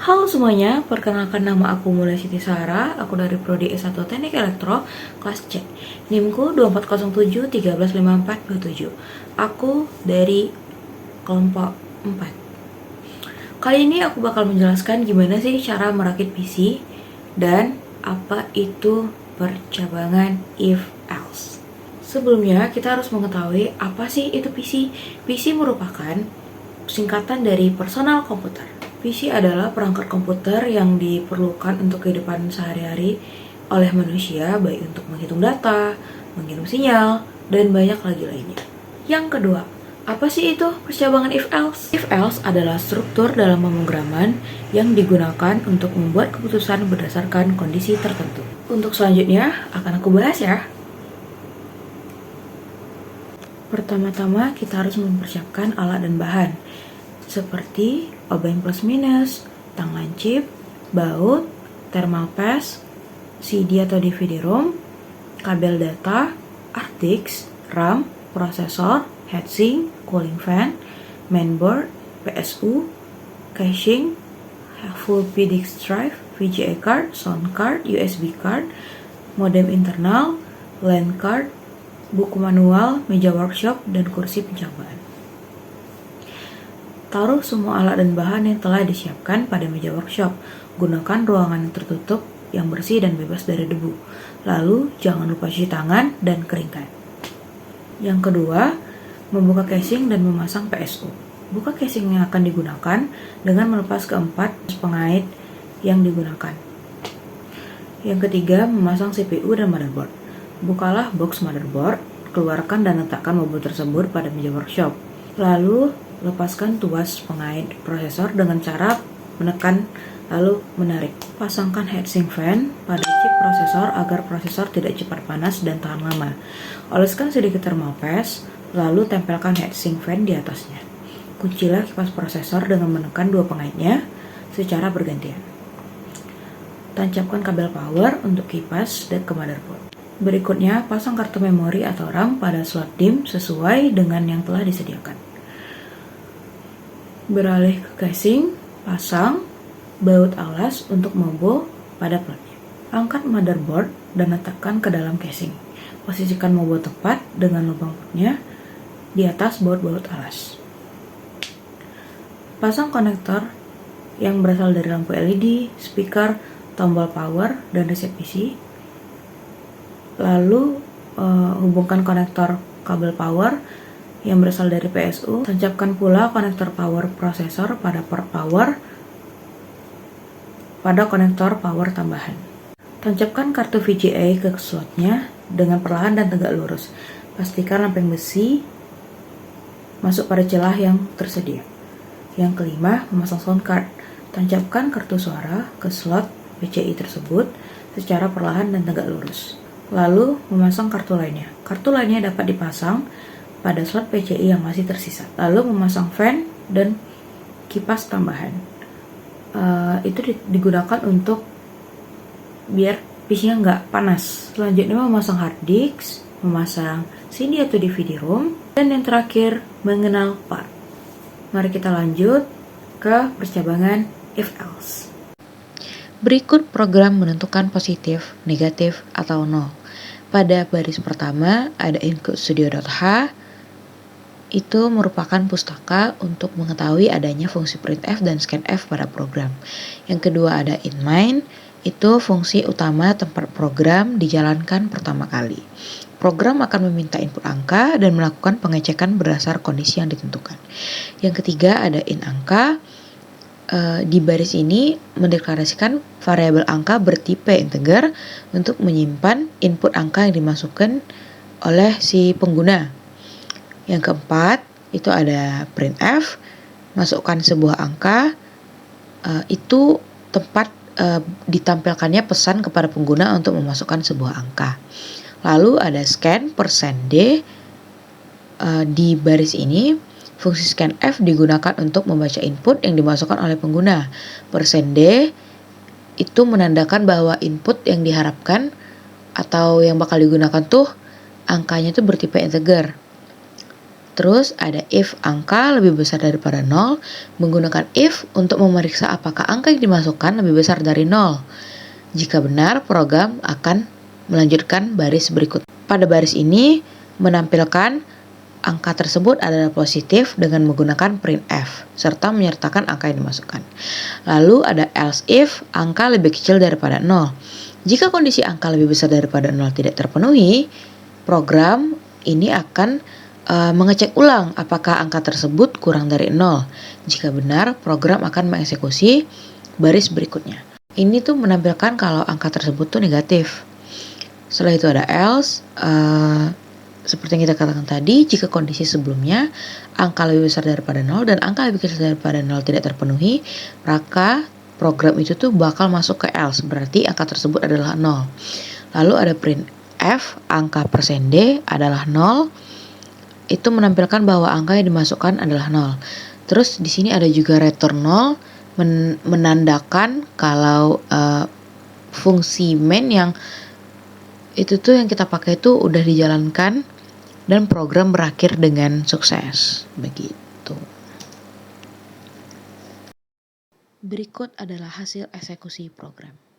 Halo semuanya, perkenalkan nama aku Mulia Siti Sarah, aku dari Prodi S1 Teknik Elektro, kelas C. NIM-ku 2407 Aku dari kelompok 4. Kali ini aku bakal menjelaskan gimana sih cara merakit PC dan apa itu percabangan if else. Sebelumnya kita harus mengetahui apa sih itu PC. PC merupakan singkatan dari personal komputer. PC adalah perangkat komputer yang diperlukan untuk kehidupan sehari-hari oleh manusia, baik untuk menghitung data, mengirim sinyal, dan banyak lagi lainnya. Yang kedua, apa sih itu percabangan if-else? If-else adalah struktur dalam pemrograman yang digunakan untuk membuat keputusan berdasarkan kondisi tertentu. Untuk selanjutnya, akan aku bahas ya. Pertama-tama kita harus mempersiapkan alat dan bahan seperti obeng plus minus, tang lancip, baut, thermal paste, CD atau DVD-ROM, kabel data, hard RAM, prosesor, heatsink, cooling fan, mainboard, PSU, caching, full PD drive, VGA card, sound card, USB card, modem internal, LAN card, buku manual, meja workshop, dan kursi pencobaan. Taruh semua alat dan bahan yang telah disiapkan pada meja workshop. Gunakan ruangan yang tertutup, yang bersih dan bebas dari debu. Lalu, jangan lupa cuci tangan dan keringkan. Yang kedua, membuka casing dan memasang PSU. Buka casing yang akan digunakan dengan melepas keempat pengait yang digunakan. Yang ketiga, memasang CPU dan motherboard. Bukalah box motherboard, keluarkan dan letakkan mobil tersebut pada meja workshop. Lalu, lepaskan tuas pengait prosesor dengan cara menekan lalu menarik. Pasangkan heatsink fan pada chip prosesor agar prosesor tidak cepat panas dan tahan lama. Oleskan sedikit thermal paste, lalu tempelkan heatsink fan di atasnya. Kuncilah kipas prosesor dengan menekan dua pengaitnya secara bergantian. Tancapkan kabel power untuk kipas dan ke motherboard. Berikutnya, pasang kartu memori atau RAM pada slot DIMM sesuai dengan yang telah disediakan. Beralih ke casing, pasang baut alas untuk mobo pada plugnya. Angkat motherboard dan letakkan ke dalam casing. Posisikan mobo tepat dengan lubang plugnya di atas baut-baut alas. Pasang konektor yang berasal dari lampu LED, speaker, tombol power, dan reset PC. Lalu hubungkan konektor kabel power yang berasal dari PSU. Tancapkan pula konektor power prosesor pada port power pada konektor power tambahan. Tancapkan kartu VGA ke slotnya dengan perlahan dan tegak lurus. Pastikan lampeng besi masuk pada celah yang tersedia. Yang kelima, memasang sound card. Tancapkan kartu suara ke slot PCI tersebut secara perlahan dan tegak lurus. Lalu, memasang kartu lainnya. Kartu lainnya dapat dipasang pada slot PCI yang masih tersisa. Lalu memasang fan dan kipas tambahan. Itu digunakan untuk biar PC-nya nggak panas. Selanjutnya memasang hard disk, memasang CD atau DVD-ROM, dan yang terakhir mengenal part. Mari kita lanjut ke percabangan if else. Berikut program menentukan positif, negatif, atau nol. Pada baris pertama ada include_studio.h. Itu merupakan pustaka untuk mengetahui adanya fungsi printf dan scanf pada program. Yang kedua ada inMain, itu fungsi utama tempat program dijalankan pertama kali. Program akan meminta input angka dan melakukan pengecekan berdasar kondisi yang ditentukan. Yang ketiga ada inAngka. Di baris ini mendeklarasikan variabel angka bertipe integer untuk menyimpan input angka yang dimasukkan oleh si pengguna. Yang keempat, itu ada printf, masukkan sebuah angka, itu tempat ditampilkannya pesan kepada pengguna untuk memasukkan sebuah angka. Lalu ada scan %d, di baris ini, fungsi scanf digunakan untuk membaca input yang dimasukkan oleh pengguna. %d itu menandakan bahwa input yang diharapkan atau yang bakal digunakan tuh angkanya tuh bertipe integer. Terus ada if angka lebih besar daripada 0, menggunakan if untuk memeriksa apakah angka yang dimasukkan lebih besar dari 0. Jika benar, program akan melanjutkan baris berikut. Pada baris ini menampilkan angka tersebut adalah positif dengan menggunakan printf serta menyertakan angka yang dimasukkan. Lalu ada else if angka lebih kecil daripada 0. Jika kondisi angka lebih besar daripada 0 tidak terpenuhi, program ini akan mengecek ulang apakah angka tersebut kurang dari 0. Jika benar, program akan mengeksekusi baris berikutnya. Ini tuh menampilkan kalau angka tersebut tuh negatif. Setelah itu ada else, seperti yang kita katakan tadi, jika kondisi sebelumnya angka lebih besar daripada 0 dan angka lebih kecil daripada 0 tidak terpenuhi, maka program itu tuh bakal masuk ke else, berarti angka tersebut adalah 0. Lalu ada printf, angka %d adalah 0, itu menampilkan bahwa angka yang dimasukkan adalah 0. Terus di sini ada juga return 0, menandakan kalau fungsi main yang itu tuh yang kita pakai itu udah dijalankan dan program berakhir dengan sukses. Begitu. Berikut adalah hasil eksekusi program.